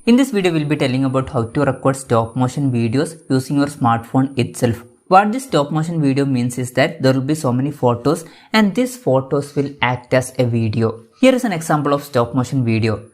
In this video, we'll be telling about how to record stop motion videos using your smartphone itself. What this stop motion video means is that there will be so many photos and these photos will act as a video. Here is an example of stop motion video.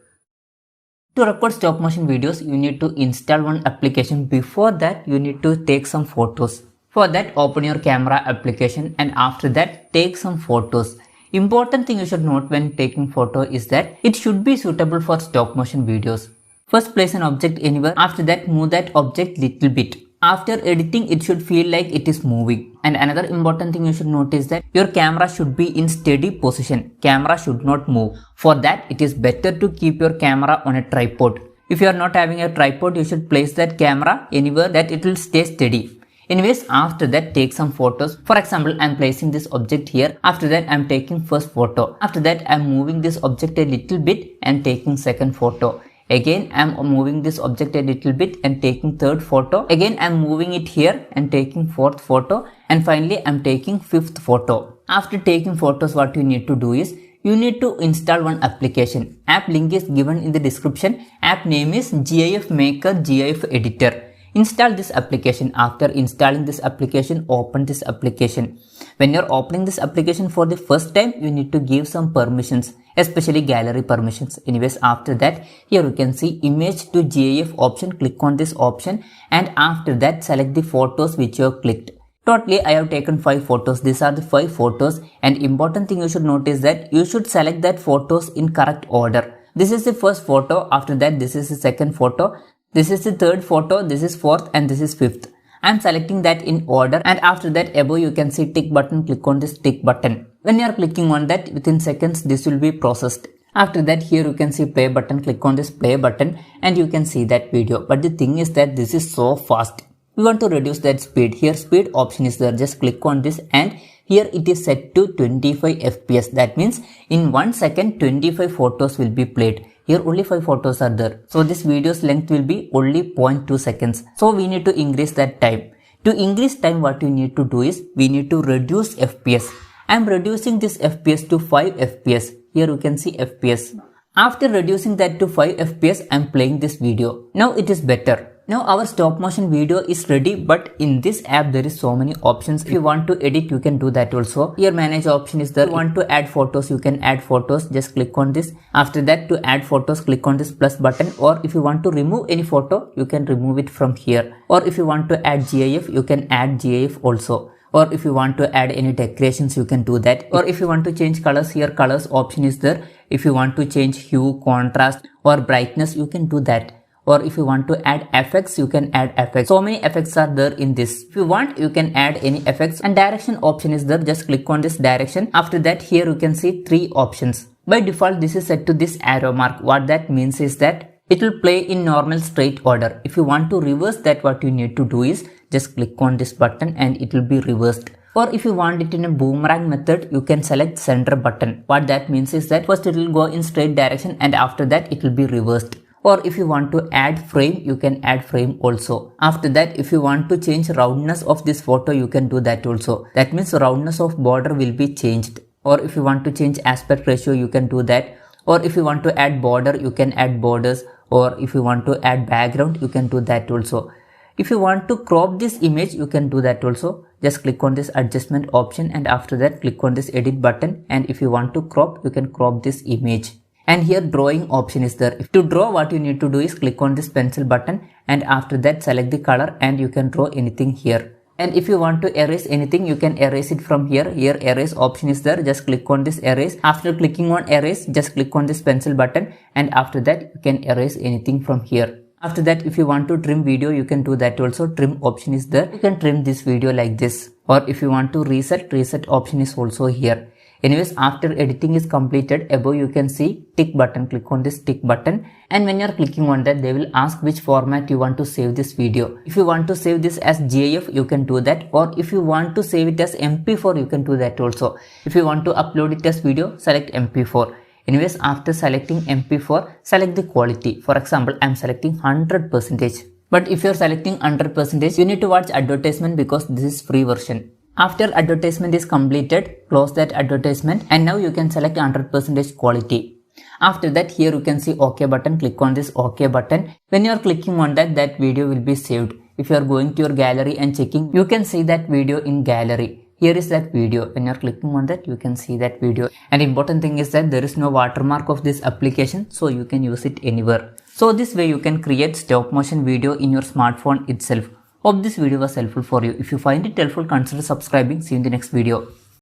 To record stop motion videos, you need to install one application. Before that, you need to take some photos. For that, open your camera application and after that, take some photos. Important thing you should note when taking photo is that it should be suitable for stop motion videos. First, place an object anywhere. After that, move that object little bit. After editing, it should feel like it is moving. And another important thing you should note is that your camera should be in steady position. Camera should not move. For that, it is better to keep your camera on a tripod. If you are not having a tripod, you should place that camera anywhere that it will stay steady. Anyways, after that, take some photos. For example, I am placing this object here. After that, I am taking first photo. After that, I am moving this object a little bit and taking second photo. Again, I am moving this object a little bit and taking third photo. Again, I am moving it here and taking fourth photo. And finally, I am taking fifth photo. After taking photos, what you need to do is, you need to install one application. App link is given in the description. App name is GIF Maker GIF Editor. Install this application. After installing this application, open this application. When you're opening this application for the first time, you need to give some permissions, especially gallery permissions. Anyways, after that, here you can see image to GIF option. Click on this option and after that, select the photos which you have clicked. Totally, I have taken 5 photos. These are the 5 photos and important thing you should notice that you should select that photos in correct order. This is the first photo. After that, this is the second photo. This is the third photo, this is fourth and this is fifth. I am selecting that in order and after that above you can see tick button, click on this tick button. When you are clicking on that, within seconds this will be processed. After that here you can see play button, click on this play button and you can see that video. But the thing is that this is so fast. We want to reduce that speed. Here speed option is there, just click on this and here it is set to 25 FPS. That means in 1 second 25 photos will be played. Here only 5 photos are there. So this video's length will be only 0.2 seconds. So we need to increase that time. To increase time, what you need to do is, we need to reduce FPS. I am reducing this FPS to 5 FPS. Here you can see FPS. After reducing that to 5 FPS, I am playing this video. Now it is better. Now our stop motion video is ready, but in this app there is so many options. If you want to edit, you can do that also. Here manage option is there. If you want to add photos, you can add photos. Just click on this. After that, to add photos, click on this plus button. Or if you want to remove any photo, you can remove it from here. Or if you want to add GIF, you can add GIF also. Or if you want to add any decorations, you can do that. Or if you want to change colors, here colors option is there. If you want to change hue, contrast or brightness, you can do that. Or if you want to add effects, you can add effects. So many effects are there in this. If you want, you can add any effects and direction option is there. Just click on this direction. After that, here you can see 3 options. By default, this is set to this arrow mark. What that means is that it will play in normal straight order. If you want to reverse that, what you need to do is just click on this button and it will be reversed. Or if you want it in a boomerang method, you can select center button. What that means is that first it will go in straight direction and after that it will be reversed. Or if you want to add frame, you can add frame also. After that, if you want to change roundness of this photo, you can do that also. That means roundness of border will be changed. Or if you want to change aspect ratio, you can do that. Or if you want to add border, you can add borders. Or if you want to add background, you can do that also. If you want to crop this image, you can do that also. Just click on this adjustment option and after that click on this edit button. And if you want to crop, you can crop this image. And here drawing option is there. If to draw, what you need to do is click on this pencil button and after that select the color and you can draw anything here. And if you want to erase anything, you can erase it from here. Here erase option is there. Just click on this erase. After clicking on erase, just click on this pencil button and after that you can erase anything from here. After that, if you want to trim video, you can do that also. Trim option is there. You can trim this video like this. Or if you want to reset option is also here. Anyways, after editing is completed, above you can see tick button. Click on this tick button and when you are clicking on that, they will ask which format you want to save this video. If you want to save this as GIF, you can do that. Or if you want to save it as MP4, you can do that also. If you want to upload it as video, select MP4. Anyways, after selecting MP4, select the quality. For example, I am selecting 100%. But if you are selecting 100%, you need to watch advertisement because this is free version. After advertisement is completed, close that advertisement and now you can select 100% quality. After that, here you can see OK button. Click on this OK button. When you are clicking on that, that video will be saved. If you are going to your gallery and checking, you can see that video in gallery. Here is that video. When you are clicking on that, you can see that video. And important thing is that there is no watermark of this application, so you can use it anywhere. So this way you can create stop motion video in your smartphone itself. Hope this video was helpful for you. If you find it helpful, consider subscribing. See you in the next video.